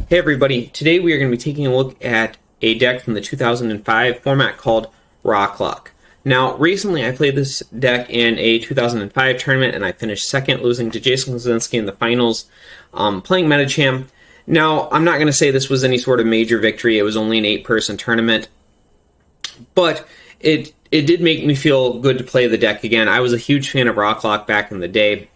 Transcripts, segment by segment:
Hey everybody, today we are going to be taking a look at a deck from the 2005 format called Rocklock. Now, recently I played this deck in a 2005 tournament and I finished second, losing to Jason Kaczynski in the finals, playing Metacham. Now, I'm not going to say this was any sort of major victory, it was only an 8-person tournament, but it did make me feel good to play the deck again. I was a huge fan of Rocklock back in the day,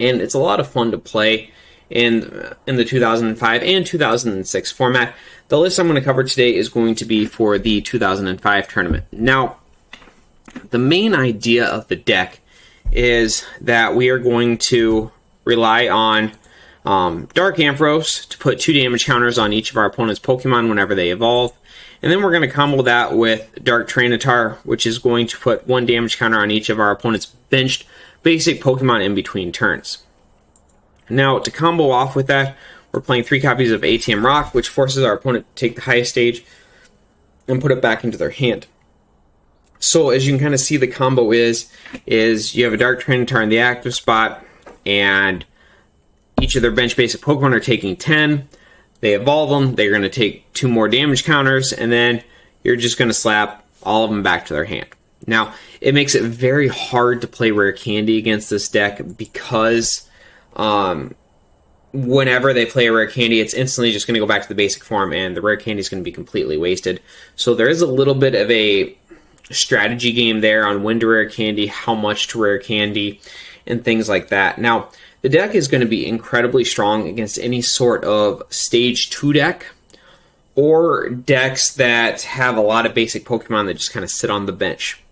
and it's a lot of fun to play in the 2005 and 2006 format. The list I'm going to cover today is going to be for the 2005 tournament. Now, the main idea of the deck is that we are going to rely on Dark Ampharos to put 2 damage counters on each of our opponent's Pokemon whenever they evolve. And then we're going to combo that with Dark Tyranitar, which is going to put 1 damage counter on each of our opponent's benched basic Pokemon in between turns. Now, to combo off with that, we're playing 3 copies of ATM Rock, which forces our opponent to take the highest stage and put it back into their hand. So, as you can kind of see, the combo is you have a Dark Tyranitar in the active spot, and each of their bench basic Pokemon are taking 10. They evolve them, they're going to take 2 more damage counters, and then you're just going to slap all of them back to their hand. Now, it makes it very hard to play Rare Candy against this deck because whenever they play a Rare Candy, it's instantly just going to go back to the basic form, and the Rare Candy is going to be completely wasted. So there is a little bit of a strategy game there on when to Rare Candy, how much to Rare Candy, and things like that. Now, the deck is going to be incredibly strong against any sort of Stage 2 deck, or decks that have a lot of basic Pokemon that just kind of sit on the bench.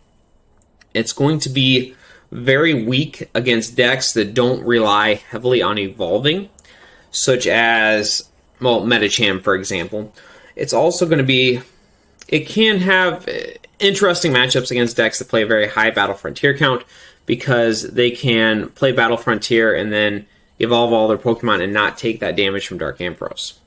It's going to be very weak against decks that don't rely heavily on evolving, such as, well, Metacham, for example. It's also going to be, it can have interesting matchups against decks that play a very high Battle Frontier count, because they can play Battle Frontier and then evolve all their Pokemon and not take that damage from Dark Ampharos.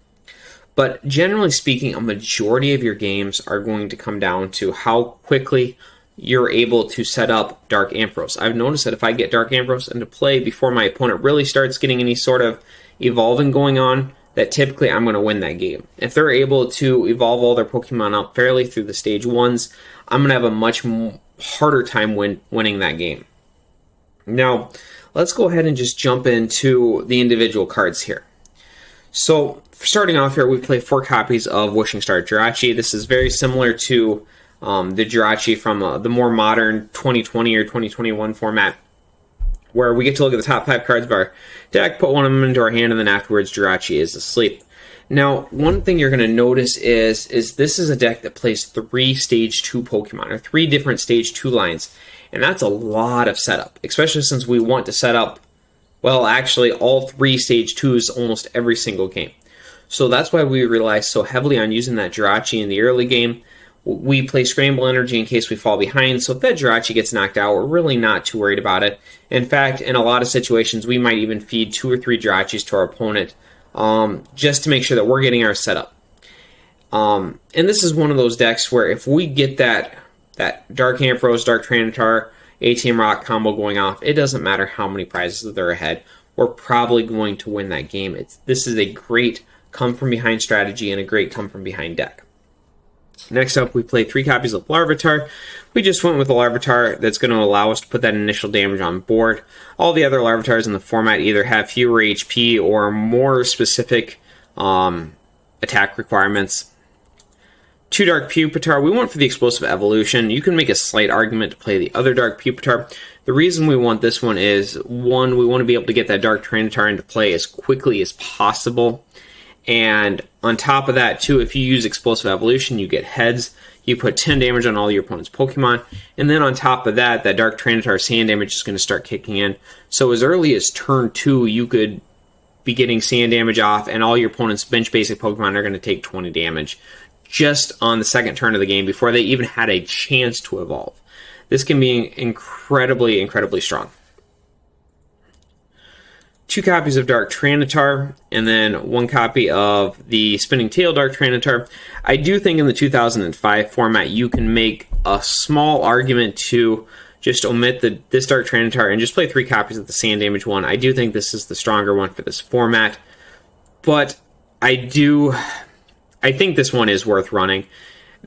But generally speaking, a majority of your games are going to come down to how quickly you're able to set up Dark Ampharos. I've noticed that if I get Dark Ampharos into play before my opponent really starts getting any sort of evolving going on, that typically I'm going to win that game. If they're able to evolve all their Pokemon up fairly through the stage 1s, I'm going to have a much harder time winning that game. Now, let's go ahead and just jump into the individual cards here. So, starting off here, we play 4 copies of Wishing Star Jirachi. This is very similar to the Jirachi from the more modern 2020 or 2021 format, where we get to look at the top 5 cards of our deck, put one of them into our hand, and then afterwards Jirachi is asleep. Now, one thing you're going to notice is this is a deck that plays 3 Stage 2 Pokemon, or 3 different Stage 2 lines, and that's a lot of setup, especially since we want to set up, well, actually all 3 Stage 2s almost every single game. So that's why we rely so heavily on using that Jirachi in the early game. We play Scramble Energy in case we fall behind, so if that Jirachi gets knocked out, we're really not too worried about it. In fact, in a lot of situations, we might even feed 2 or 3 Jirachis to our opponent, just to make sure that we're getting our setup. And this is one of those decks where if we get that Dark Ampharos, Dark Tyranitar, ATM Rock combo going off, it doesn't matter how many prizes they're ahead, we're probably going to win that game. This is a great come-from-behind strategy and a great come-from-behind deck. Next up, we play 3 copies of Larvitar. We just went with a Larvitar that's going to allow us to put that initial damage on board. All the other Larvitars in the format either have fewer HP or more specific attack requirements. 2 Dark Pupitar. We went for the Explosive Evolution. You can make a slight argument to play the other Dark Pupitar. The reason we want this one is, 1, we want to be able to get that Dark Tyranitar into play as quickly as possible. And on top of that, too, if you use Explosive Evolution, you get heads. You put 10 damage on all your opponent's Pokemon. And then on top of that, that Dark Tyranitar sand damage is going to start kicking in. So as early as turn 2, you could be getting sand damage off, and all your opponent's bench basic Pokemon are going to take 20 damage just on the second turn of the game before they even had a chance to evolve. This can be incredibly, incredibly strong. 2 copies of Dark Tyranitar, and then 1 copy of the Spinning Tail Dark Tyranitar. I do think in the 2005 format you can make a small argument to just omit this Dark Tyranitar and just play 3 copies of the Sand Damage one. I do think this is the stronger one for this format, but I think this one is worth running.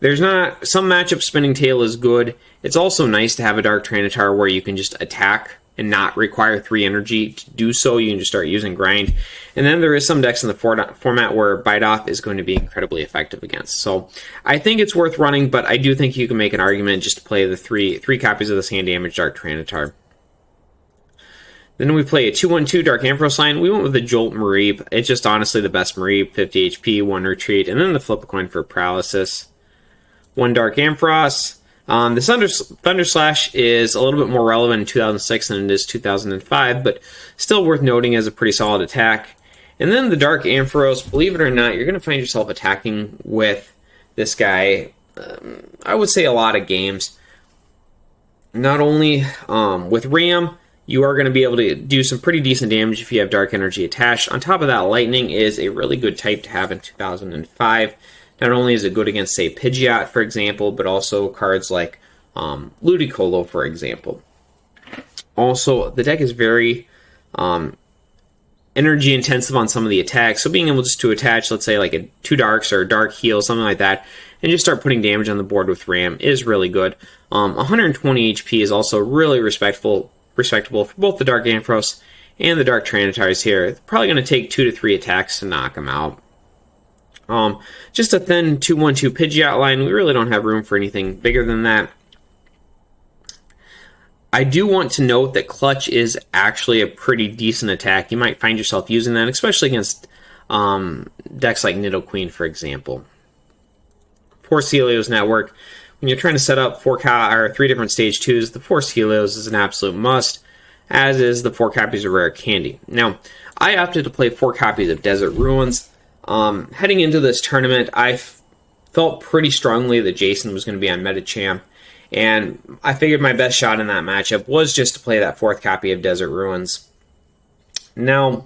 There's not some matchup Spinning Tail is good. It's also nice to have a Dark Tranitar where you can just attack and not require 3 energy to do so. You can just start using grind. And then there is some decks in the format where Bite Off is going to be incredibly effective against. So I think it's worth running, but I do think you can make an argument just to play the three copies of the Sand Damage Dark Tranitar. Then we play a 2/1/2 Dark Ampharos line. We went with the Jolt Mareep. It's just honestly the best Mareep, 50 HP, 1 retreat, and then the flip a coin for paralysis. 1 Dark Ampharos. The Thunder Slash is a little bit more relevant in 2006 than it is 2005, but still worth noting as a pretty solid attack. And then the Dark Ampharos, believe it or not, you're going to find yourself attacking with this guy, I would say a lot of games. Not only with Ram, you are going to be able to do some pretty decent damage if you have Dark Energy attached. On top of that, Lightning is a really good type to have in 2005. Not only is it good against, say, Pidgeot, for example, but also cards like Ludicolo, for example. Also, the deck is very energy intensive on some of the attacks, so being able just to attach, let's say, like a 2 Darks or a Dark Heal, something like that, and just start putting damage on the board with Ram is really good. 120 HP is also really respectable for both the Dark Ampharos and the Dark Tranitars here. It's probably going to take 2 to 3 attacks to knock them out. Just a thin 2/1/2 Pidgeot line. We really don't have room for anything bigger than that. I do want to note that Clutch is actually a pretty decent attack. You might find yourself using that, especially against decks like Nidoqueen, for example. Force Helios Network. When you're trying to set up 3 different stage 2s, the Force Helios is an absolute must, as is the 4 copies of Rare Candy. Now, I opted to play 4 copies of Desert Ruins. Heading into this tournament, I felt pretty strongly that Jason was going to be on Medicham, and I figured my best shot in that matchup was just to play that 4th copy of Desert Ruins. Now,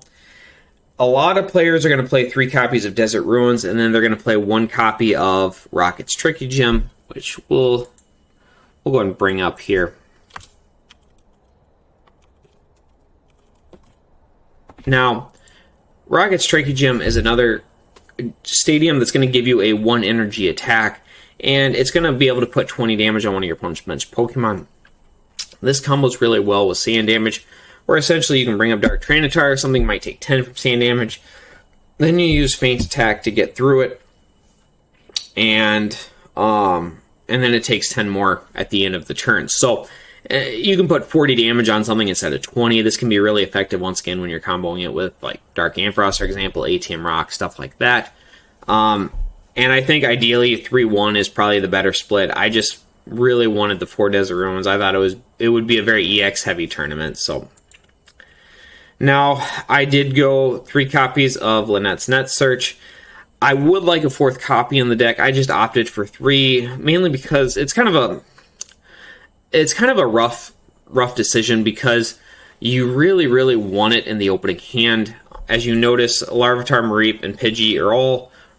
a lot of players are going to play 3 copies of Desert Ruins, and then they're going to play 1 copy of Rocket's Tricky Gem, which we'll go ahead and bring up here. Now, Rocket's Tricky Gem is another stadium that's going to give you a 1 energy attack, and it's going to be able to put 20 damage on one of your opponent's bench Pokemon. This combos really well with Sand Damage, where essentially you can bring up Dark Tranitar, something might take 10 from Sand Damage, then you use Feint Attack to get through it, and then it takes 10 more at the end of the turn. So you can put 40 damage on something instead of 20. This can be really effective, once again, when you're comboing it with like Dark Ampharos, for example, ATM Rock, stuff like that. And I think ideally 3-1 is probably the better split. I just really wanted the 4 Desert Ruins. I thought it would be a very EX heavy tournament. So now I did go 3 copies of Lynette's Net Search. I would like a 4th copy in the deck. I just opted for 3, mainly because it's kind of a rough decision, because you really, really want it in the opening hand. As you notice, Larvitar, Mareep, and Pidgey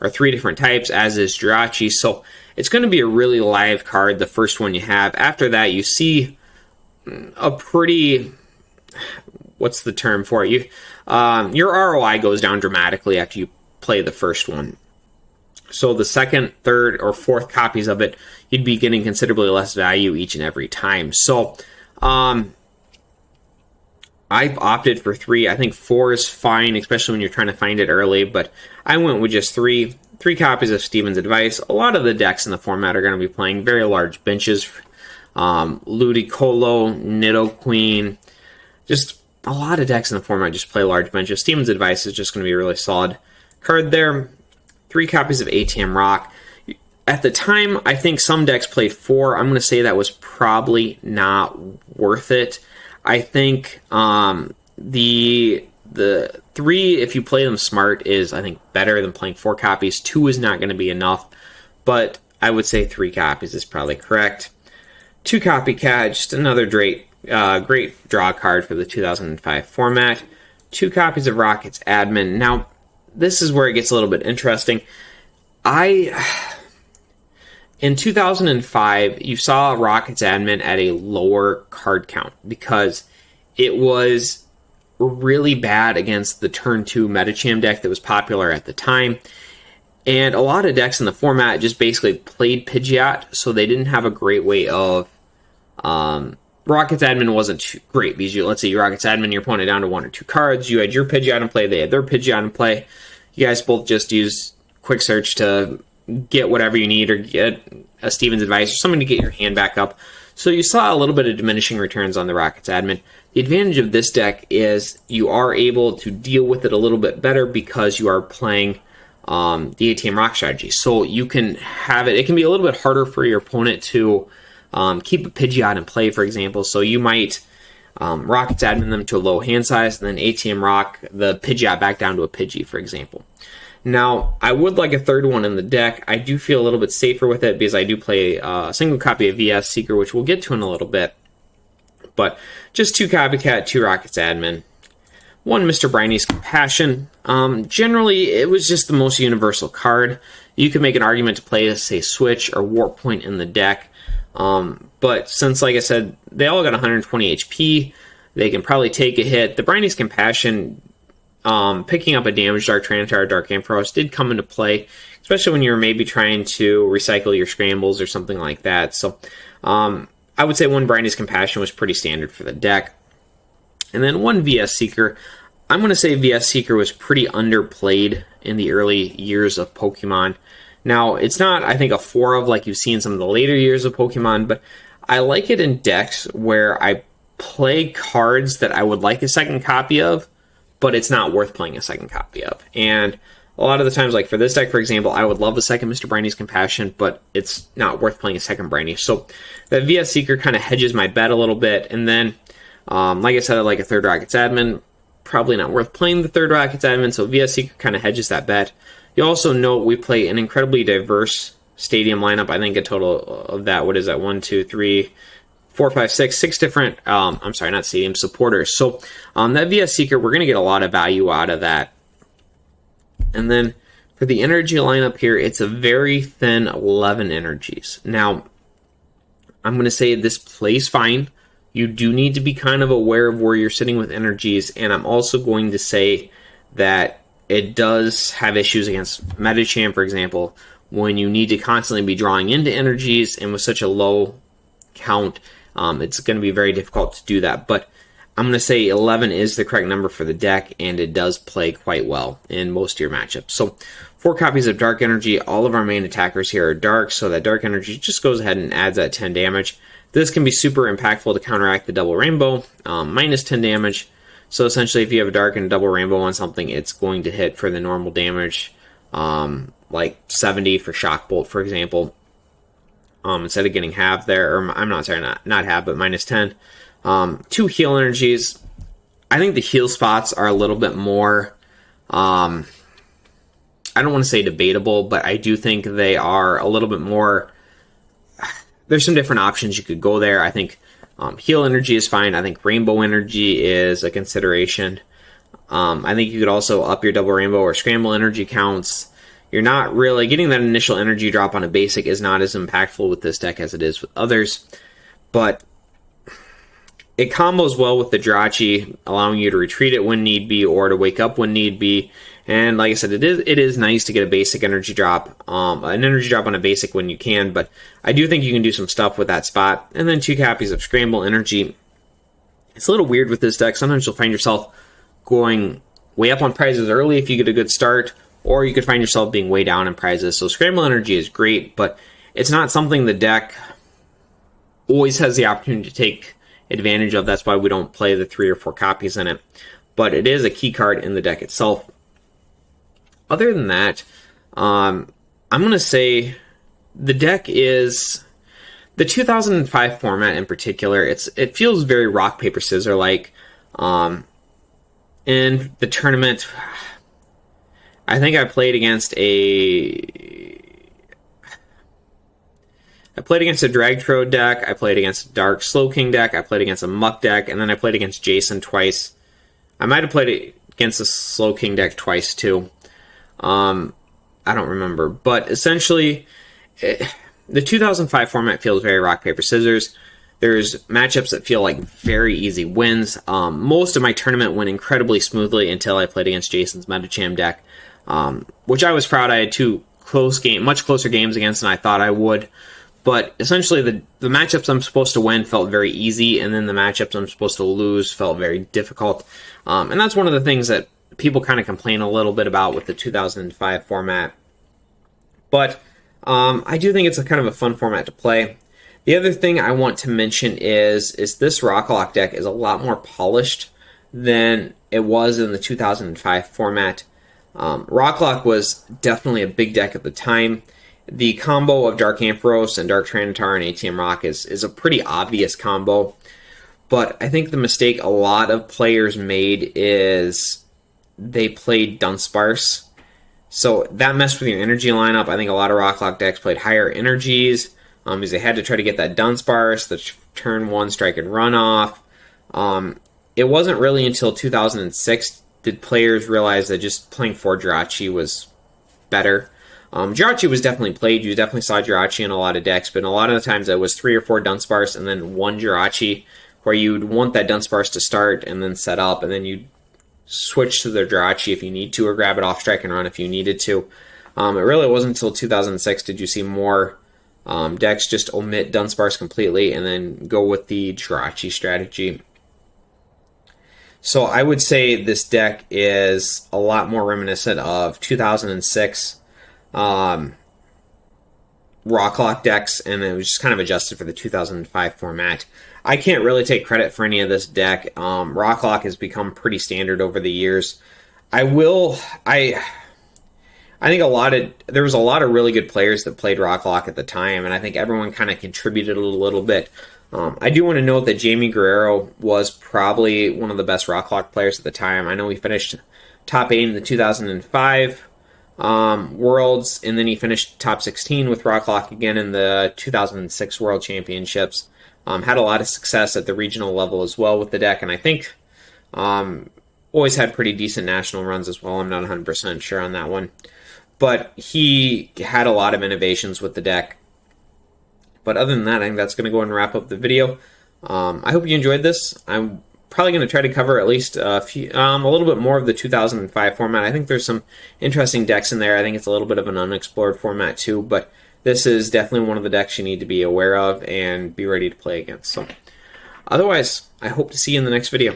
are 3 different types, as is Jirachi, so it's going to be a really live card, the first one you have. After that, you see a pretty... what's the term for it? Your ROI goes down dramatically after you play the first one. So the 2nd, 3rd, or 4th copies of it, you'd be getting considerably less value each and every time. So I opted for 3. I think 4 is fine, especially when you're trying to find it early, but I went with just 3 copies of Steven's Advice. A lot of the decks in the format are going to be playing very large benches. Ludicolo, Nidoqueen, just a lot of decks in the format just play large benches. Steven's Advice is just going to be a really solid card there. 3 copies of ATM Rock. At the time, I think some decks played 4. I'm going to say that was probably not worth it. I think the 3, if you play them smart, is, I think, better than playing 4 copies. 2 is not going to be enough, but I would say 3 copies is probably correct. 2 Copycat, just another great draw card for the 2005 format. 2 copies of Rocket's Admin. Now, this is where it gets a little bit interesting. In 2005, you saw Rocket's Admin at a lower card count because it was really bad against the turn 2 Medicham deck that was popular at the time. And a lot of decks in the format just basically played Pidgeot, so they didn't have a great way of... Rocket's admin wasn't too great, because let's say you Rocket's admin your opponent down to 1 or 2 cards, you had your Pidgeot in play, they had their Pidgeot in play. You guys both just use Quick Search to get whatever you need, or get a Steven's Advice, or something to get your hand back up. So you saw a little bit of diminishing returns on the Rocket's admin. The advantage of this deck is you are able to deal with it a little bit better because you are playing the ATM Rock strategy. So you can have it can be a little bit harder for your opponent to keep a Pidgeot in play, for example. So you might Rocket's admin them to a low hand size, and then ATM Rock the Pidgeot back down to a Pidgey, for example. Now, I would like a third one in the deck. I do feel a little bit safer with it because I do play a single copy of VS Seeker, which we'll get to in a little bit. But just 2 Copycat, 2 Rocket's admin, 1 Mr. Briney's Compassion. Generally, it was just the most universal card. You could make an argument to play, say, Switch or Warp Point in the deck. But since, like I said, they all got 120 HP, they can probably take a hit. The Briney's Compassion, picking up a Damage Dark, Tyranitar, Dark Ampharos did come into play, especially when you're maybe trying to recycle your scrambles or something like that. So I would say 1 Briney's Compassion was pretty standard for the deck. And then 1 VS Seeker. I'm going to say VS Seeker was pretty underplayed in the early years of Pokemon. Now, it's not, I think, a 4 of like you've seen some of the later years of Pokemon, but I like it in decks where I play cards that I would like a second copy of, but it's not worth playing a second copy of. And a lot of the times, like for this deck, for example, I would love a second Mr. Briney's Compassion, but it's not worth playing a second Briney. So that VS Seeker kind of hedges my bet a little bit. And then, like I said, I like a third Rocket's admin. Probably not worth playing the third Rocket's admin, so VS Seeker kind of hedges that bet. You also note we play an incredibly diverse stadium lineup. I think a total of that, what is that, 1, 2, 3, 4, 5, 6 different, I'm sorry, not stadium, supporters. So that VS Seeker, we're going to get a lot of value out of that. And then for the energy lineup here, it's a very thin 11 energies. Now, I'm going to say this plays fine. You do need to be kind of aware of where you're sitting with energies, and I'm also going to say that it does have issues against Medicham, for example, when you need to constantly be drawing into energies, and with such a low count, it's going to be very difficult to do that. But I'm going to say 11 is the correct number for the deck, and it does play quite well in most of your matchups. So 4 copies of Dark Energy. All of our main attackers here are Dark, so that Dark Energy just goes ahead and adds that 10 damage. This can be super impactful to counteract the Double Rainbow, minus 10 damage. So essentially, if you have a Dark and a Double Rainbow on something, it's going to hit for the normal damage, like 70 for Shock Bolt, for example, instead of getting half there, or I'm not sorry, not half, but minus 10. 2 heal energies. I think the heal spots are a little bit more, I don't want to say debatable, but I do think they are a little bit more. There's some different options you could go there. I think heal energy is fine. I think rainbow energy is a consideration. I think you could also up your double rainbow or scramble energy counts. You're not really getting that initial energy drop on a basic is not as impactful with this deck as it is with others, but it combos well with the Jirachi, allowing you to retreat it when need be or to wake up when need be. And like I said, it is nice to get a basic energy drop, an energy drop on a basic when you can, but I do think you can do some stuff with that spot. And then 2 copies of Scramble Energy. It's a little weird with this deck. Sometimes you'll find yourself going way up on prizes early if you get a good start, or you could find yourself being way down in prizes. So Scramble Energy is great, but it's not something the deck always has the opportunity to take advantage of. That's why we don't play the 3 or 4 copies in it. But it is a key card in the deck itself. Other than that, I'm going to say the deck is the 2005 format in particular. It feels very rock paper scissors like. In the tournament, I think I played against a Dragtrode deck, I played against a Dark Slowking deck, I played against a Muck deck, and then I played against Jason twice. I might have played against a Slowking deck twice too. I don't remember. But essentially, the 2005 format feels very rock, paper, scissors. There's matchups that feel like very easy wins. Most of my tournament went incredibly smoothly until I played against Jason's Medicham deck, which I was proud. I had two much closer games against than I thought I would. But essentially, the matchups I'm supposed to win felt very easy, and then the matchups I'm supposed to lose felt very difficult. And that's one of the things that people kind of complain a little bit about with the 2005 format. But I do think it's a kind of a fun format to play. The other thing I want to mention is this Rocklock deck is a lot more polished than it was in the 2005 format. Rocklock was definitely a big deck at the time. The combo of Dark Ampharos and Dark Tranitar and ATM Rock is a pretty obvious combo. But I think the mistake a lot of players made is they played Dunsparce. So that messed with your energy lineup. I think a lot of Rocklock decks played higher energies because they had to try to get that Dunsparce, the turn 1 strike and runoff. It wasn't really until 2006 did players realize that just playing 4 Jirachi was better. Jirachi was definitely played. You definitely saw Jirachi in a lot of decks, but a lot of the times it was 3 or 4 Dunsparce and then 1 Jirachi, where you'd want that Dunsparce to start and then set up, and then you'd switch to the Jirachi if you need to, or grab it off strike and run if you needed to. It really wasn't until 2006 did you see more decks just omit Dunsparce completely and then go with the Jirachi strategy. So I would say this deck is a lot more reminiscent of 2006 Rocklock decks, and it was just kind of adjusted for the 2005 format. I can't really take credit for any of this deck. Rocklock has become pretty standard over the years. I think there was a lot of really good players that played Rocklock at the time, and I think everyone kind of contributed a little bit. I do want to note that Jamie Guerrero was probably one of the best Rocklock players at the time. I know he finished top 8 in the 2005 Worlds, and then he finished top 16 with Rocklock again in the 2006 World Championships. Had a lot of success at the regional level as well with the deck, and I think always had pretty decent national runs as well. I'm not 100% sure on that one. But he had a lot of innovations with the deck. But other than that, I think that's going to go and wrap up the video. I hope you enjoyed this. I'm probably going to try to cover at least a little bit more of the 2005 format. I think there's some interesting decks in there. I think it's a little bit of an unexplored format too, but this is definitely one of the decks you need to be aware of and be ready to play against. So, otherwise, I hope to see you in the next video.